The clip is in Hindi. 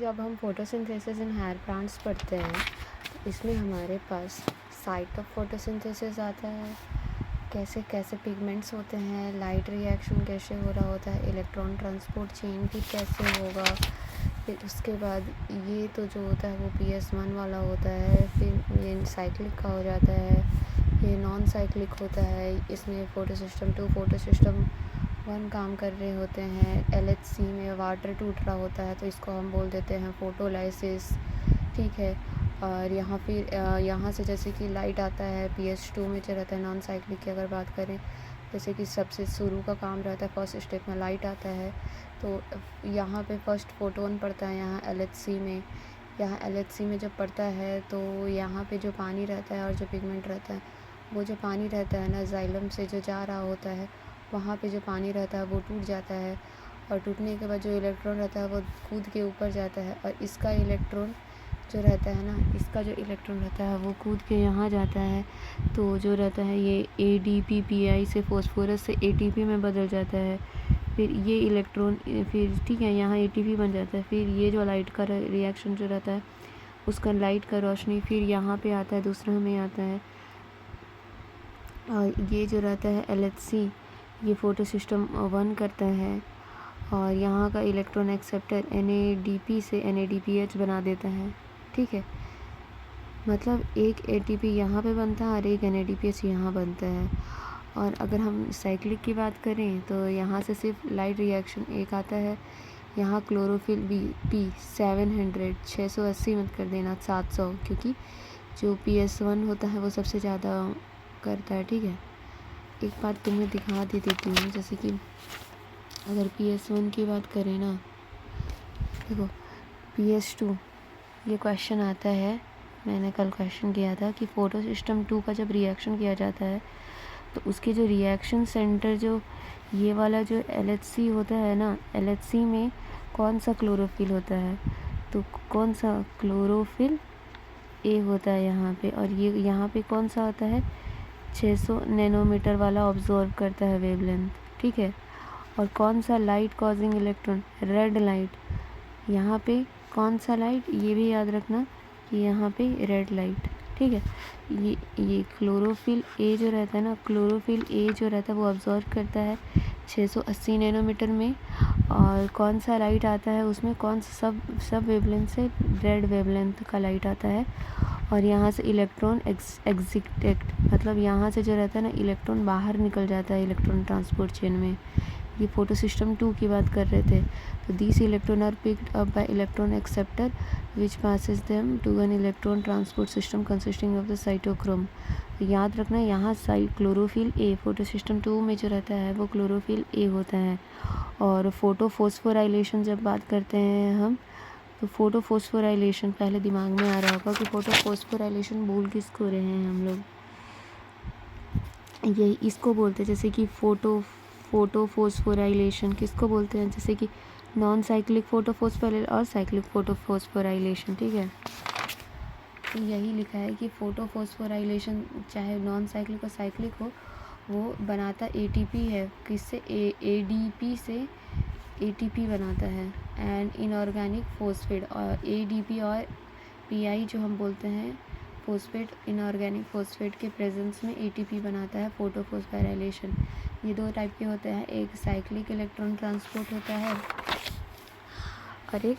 जब हम फोटोसिंथेसिस इन हायर प्लांट्स पढ़ते हैं तो इसमें हमारे पास साइट ऑफ फोटोसिंथेसिस आता है, कैसे कैसे पिगमेंट्स होते हैं, लाइट रिएक्शन कैसे हो रहा होता है, इलेक्ट्रॉन ट्रांसपोर्ट चेन भी कैसे होगा। फिर उसके बाद ये तो जो होता है वो PS1 वाला होता है, फिर ये साइक्लिक का हो जाता है, ये नॉन साइक्लिक होता है। इसमें फोटो सिस्टम 2 फोटो सिस्टम 1 काम कर रहे होते हैं। LHC में वाटर टूट रहा होता है तो इसको हम बोल देते हैं फोटोलाइसिस, ठीक है। और यहाँ फिर यहाँ से जैसे कि लाइट आता है PS2 में जो रहता है नॉन साइक्लिक की अगर बात करें, जैसे कि सबसे शुरू का काम रहता है फर्स्ट स्टेप में लाइट आता है तो यहाँ पे फर्स्ट फोटोन पड़ता है यहाँ LHC में। यहाँ LHC में जब पड़ता है तो यहाँ पे जो पानी रहता है और जो पिगमेंट रहता है, वो जो पानी रहता है ना जाइलम से जो जा रहा होता है, वहाँ पे जो पानी रहता है वो टूट जाता है और टूटने के बाद जो इलेक्ट्रॉन रहता है वो कूद के ऊपर जाता है और इसका इलेक्ट्रॉन जो रहता है ना, इसका जो इलेक्ट्रॉन रहता है वो कूद के यहाँ जाता है। तो जो रहता है ये ADP-PI से फॉस्फोरस से ATP में बदल जाता है। फिर ये इलेक्ट्रॉन फिर ठीक है यहाँ ATP बन जाता है। फिर ये जो लाइट का रिएक्शन जो रहता है उसका लाइट का रोशनी फिर यहाँ पे आता है, दूसरा में आता है। और ये जो रहता है LHC ये फोटो सिस्टम 1 करता है और यहाँ का इलेक्ट्रॉन एक्सेप्टर NADP से NADPH बना देता है, ठीक है। मतलब एक ATP यहाँ पे बनता है और एक NADPH यहाँ बनता है। और अगर हम साइक्लिक की बात करें तो यहाँ से सिर्फ लाइट रिएक्शन एक आता है। यहाँ क्लोरोफिल P 700 680 मत कर देना 700, क्योंकि जो PS1 होता है वो सबसे ज़्यादा करता है, ठीक है। एक बात तुम्हें दिखा देती हूँ, जैसे कि अगर PS1 की बात करें ना, देखो PS2 ये क्वेश्चन आता है, मैंने कल क्वेश्चन किया था कि फोटो सिस्टम 2 का जब रिएक्शन किया जाता है तो उसके जो रिएक्शन सेंटर जो ये वाला जो LHC होता है ना, LHC में कौन सा क्लोरोफिल होता है, तो कौन सा क्लोरोफिल A होता है यहाँ पे। और ये यहाँ पे कौन सा होता है 600 नैनोमीटर वाला ऑब्जॉर्व करता है वेवलेंथ, ठीक है। और कौन सा light causing electron, red light. यहाँ पे कौन सा लाइट, ये भी याद रखना कि यहाँ पे रेड लाइट, ठीक है। ये क्लोरोफिल A जो रहता है ना, क्लोरोफिल A जो रहता है वो ऑब्जॉर्व करता है 680 नैनोमीटर में। और कौन सा लाइट आता है उसमें, कौन सा सब वेवलेंथ से रेड वेवलेंथ का लाइट आता है। और यहाँ से इलेक्ट्रॉन एग्जिट मतलब यहाँ से जो रहता है ना इलेक्ट्रॉन बाहर निकल जाता है इलेक्ट्रॉन ट्रांसपोर्ट चेन में। ये फोटो सिस्टम 2 की बात कर रहे थे। तो this electron are picked up by electron acceptor which passes them to an electron transport system consisting of the cytochrome. तो याद रखना यहाँ क्लोरोफिल A फोटो सिस्टम 2 में जो रहता है वो क्लोरोफिल A होता है। और फोटो फोस्फोराइलेशन जब बात करते हैं हम, तो फोटो फोस्फोराइलेशन पहले दिमाग में आ रहा होगा कि फोटो फोस्फोराइलेशन बोल किसको रहे हैं हम लोग, यही इसको बोलते हैं। जैसे कि फोटो फोस्फोराइलेशन किसको बोलते हैं, जैसे कि नॉन साइक्लिक फोटो फोस्फोराइलेशन और साइक्लिक फोटो फोस्फोराइलेशन, ठीक है। तो यही लिखा है कि फोटो फोस्फोराइलेशन चाहे नॉन साइक्लिक और साइक्लिक हो, वो बनाता ATP है, किससे ADP से ATP बनाता है एंड इनऑर्गेनिक फोस्फेट। और ADP और PI जो हम बोलते हैं फोस्फेट, इनऑर्गेनिक फोस्फेट के प्रेजेंस में ATP बनाता है फोटो फोस्फोराइलेशन। ये 2 टाइप के होते हैं, एक साइक्लिक इलेक्ट्रॉन ट्रांसपोर्ट होता है और एक